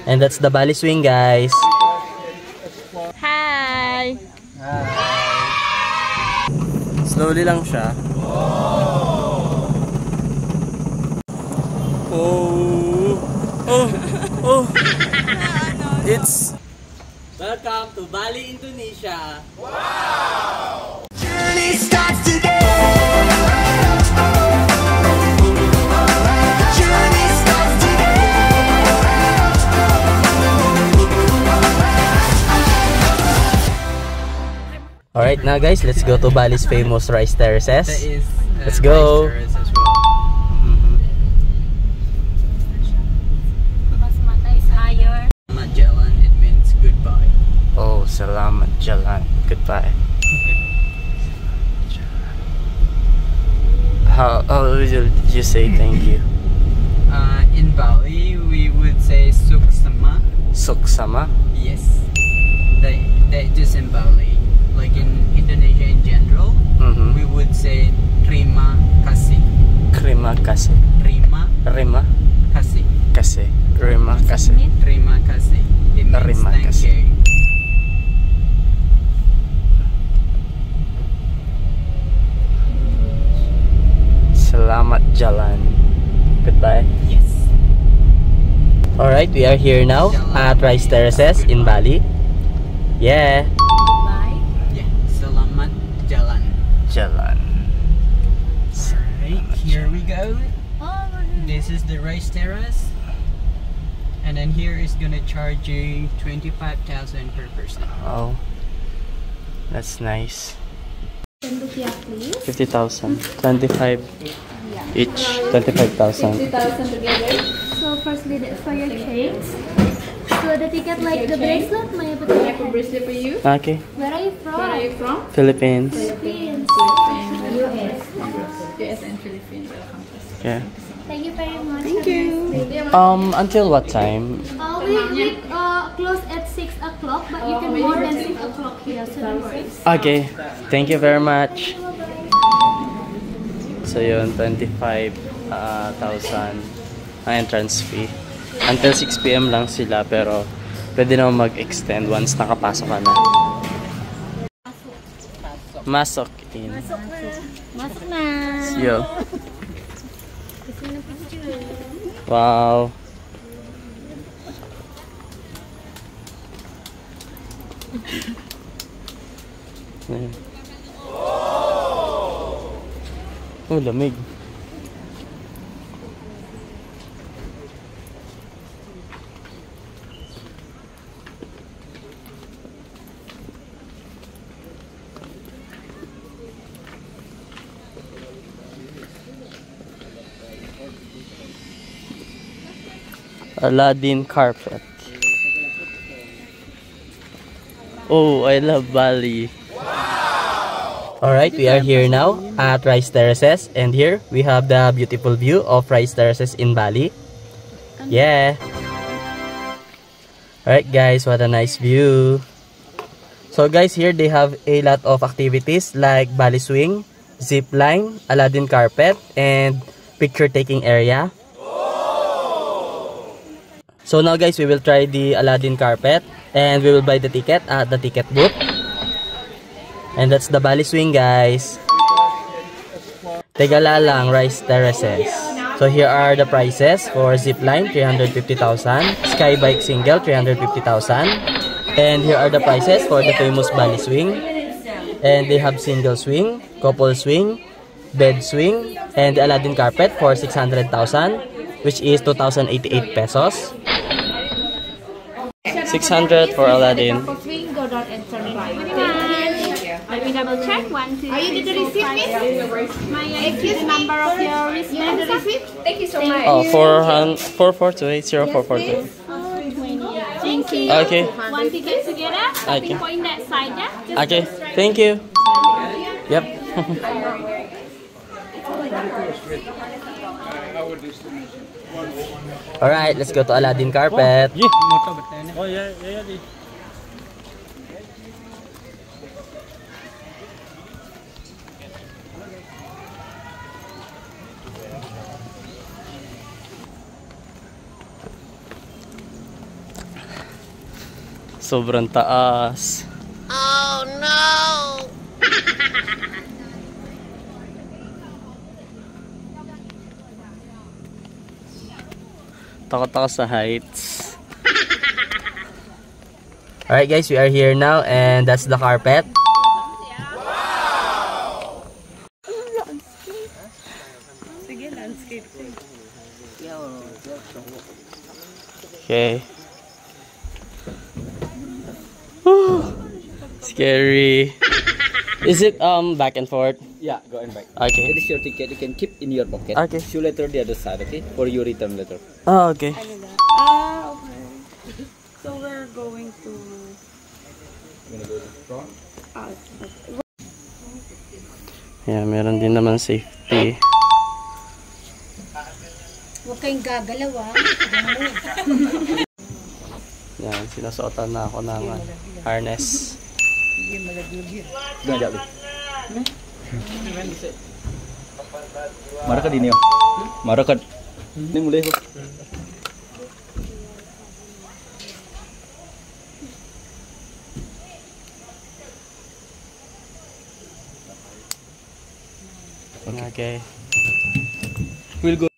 And that's the Bali swing, guys. Hi! Hi! Slowly lang siya. Oh! Oh! Oh! It's... Welcome to Bali, Indonesia! Wow! Journey starts today! Alright, now guys, let's go to Bali's famous rice terraces. Let's go! Salamat jalan, it means goodbye. Oh, salamat jalan. Goodbye. How would you say thank you? In Bali, we would say suksama. Suksama? Yes. That just in Bali. Like in Indonesia in general, we would say terima kasih. Terima kasih. Terima kasih. Kasih. Terima kasih. Terima kasih. It means Terima thank kasih. you. Salamat jalan. Goodbye. Yes. Alright, we are here now at Rice Terraces in Bali. Yeah. Yeah. Selamat jalan. Jalan. Alright, here we go. This is the rice terrace. And then here is gonna charge you 25,000 per person. Oh. That's nice. 10 rupiah, please. 50,000. 25 each. 25,000. 50,000 together. So firstly, for your cakes. So the ticket, like the bracelet, may I put a bracelet for you? Okay. Where are you from? Philippines. Philippines. US. US and Philippines. Yeah. Thank you very much. Thank you. Until what time? We close at 6 o'clock, but you can more than 6 o'clock here, so no worries. Okay. Thank you very much. So yun, 25,000 entrance fee. Until 6 PM lang sila, pero pwede naman mag-extend once nakapasok ka na. Masok in. Masuk na. Yo. Wow. Oh, lamig. Aladdin carpet. Oh, I love Bali. Wow. Alright, we are here now at Rice Terraces, and here we have the beautiful view of Rice Terraces in Bali. Yeah. Alright guys, what a nice view. So guys, here they have a lot of activities like Bali swing, zip line, Aladdin carpet, and picture taking area. So now guys, we will try the Aladdin carpet and we will buy the ticket at the ticket booth. And that's the Bali swing, guys. Tegalalang Rice Terraces. So here are the prices for zipline, 350,000. Sky bike single, 350,000. And here are the prices for the famous Bali swing. And they have single swing, couple swing, bed swing, and the Aladdin carpet for 600,000, which is 2,088 pesos. 600 for Aladdin. Swing, go down and turn right. Let me double check. 1, 2, 3, Are you did the receipt, miss? My excuse number of your wristband. The receipt? Thank you so much. Oh, 4428042. Thank you. Okay. One ticket together. Okay. Point that side, yeah? Just Okay. go straight. Thank you. Yep. Alright, let's go to Aladdin carpet. Oh yeah. Sobrang taas. Oh no! Takot ako sa heights. Alright guys, we are here now and that's the carpet. Okay. Scary. Is it back and forth? Yeah, go and back. Okay. It is your ticket. You can keep in your pocket. Okay. Shoe letter the other side, okay? For your return letter. Oh, okay. Okay. So we're going to... You wanna go to front? Yeah, meron din naman safety. Huwag kayong gagalaw ah. Yan, sinusuotan na ako ng harness. Gajak. Marah ka din yun. Marah ka. Ini mulai ho. Okay. We'll go.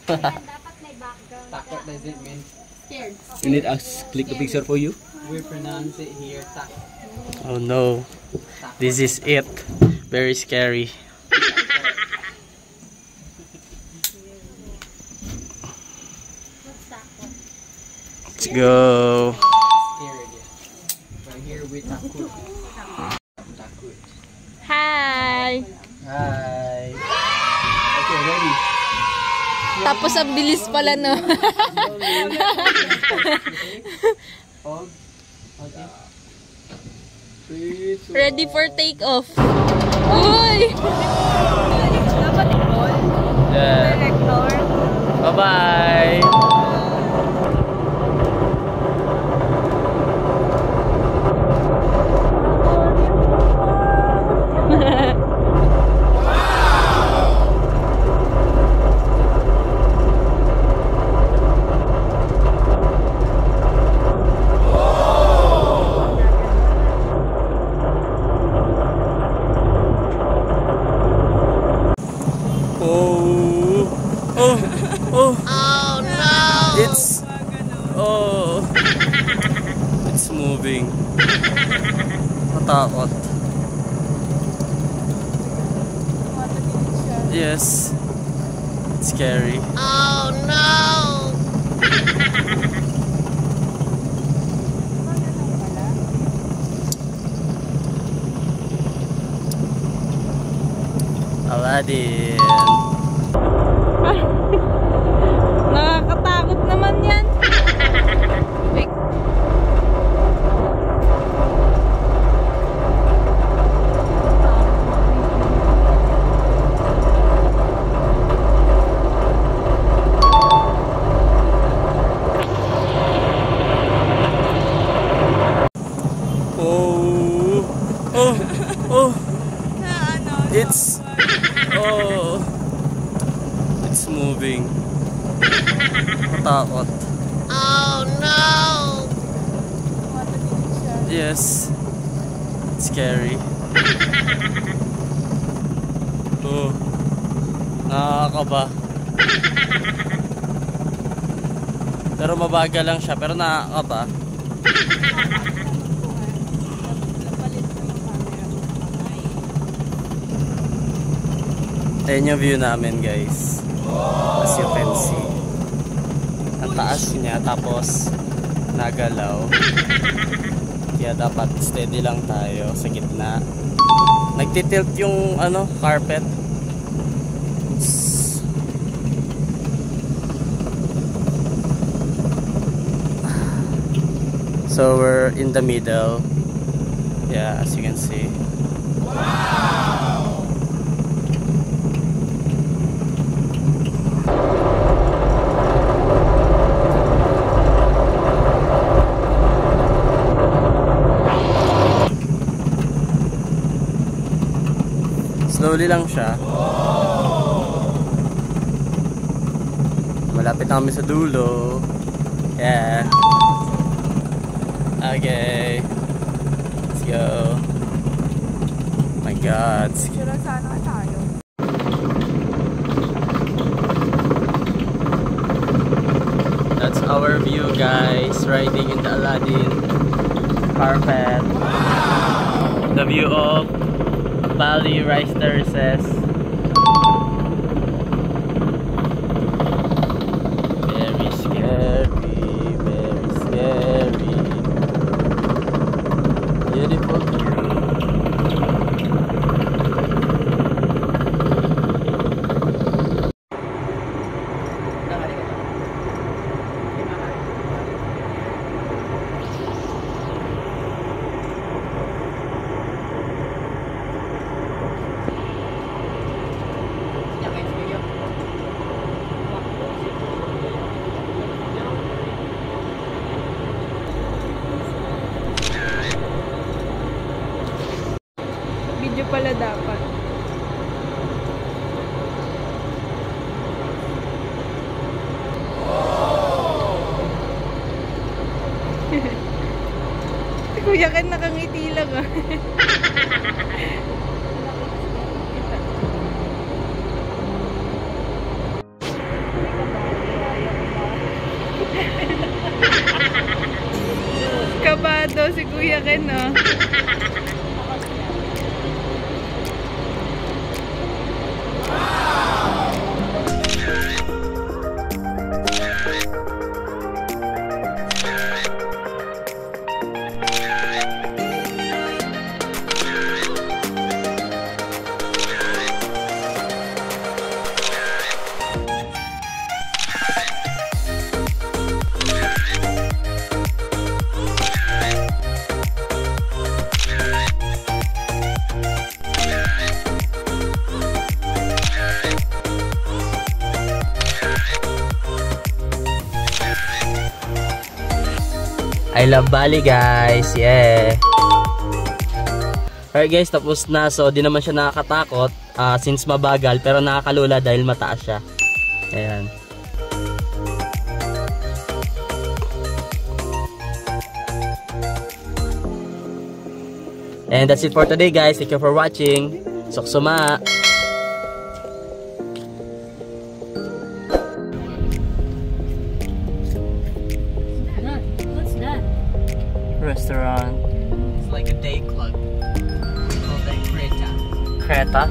Dapat may background. Takot does it mean? Scared. You need us click the picture for you. We pronounce it here takot. Oh no. This is it. Very scary. Let's go. Scared. But here we takot. Takot. Hi! Hi. Okay, ready. Tapos ang bilis pala, no? Hold. Okay. 3, 2, Ready for take off. Uy! Yeah. Bye-bye. It's moving. Matakot. Yes. It's scary. Oh no! Aladdin. Nakakatakot naman yan. It's moving. Matakot. Oh no! Yes. It's scary. Nakakaba. Pero mabagal lang siya, pero nakakaba. Ayan yung view namin, guys. As you can see. Ang taas niya, tapos nagalaw. Kaya dapat steady lang tayo sa gitna. Nagtitilt yung carpet. So we're in the middle. Yeah, as you can see. Slowly lang siya. Malapit na kami sa dulo. Yeah. Okay. Let's go. My God. That's our view, guys. Riding in the Aladdin carpet. Wow. The view of Bali Rice Terraces. Very scary, very scary. Beautiful view. Video pala dapat. Si Kuya Ken nakangiti lang ah. Kabado si Kuya Ken ah. I love Bali, guys. Yeah. Alright guys, tapos na. So, di naman siya nakakatakot since mabagal, pero nakakalula dahil mataas siya. Ayan. And that's it for today, guys. Thank you for watching. Soksuma! What's that? Restaurant. It's like a day club. We call that Kreta. Kreta?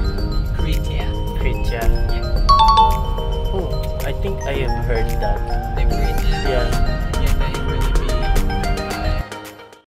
Kreta. Kreta. Yeah. Oh, I think I have heard that. The Kreta. Yeah.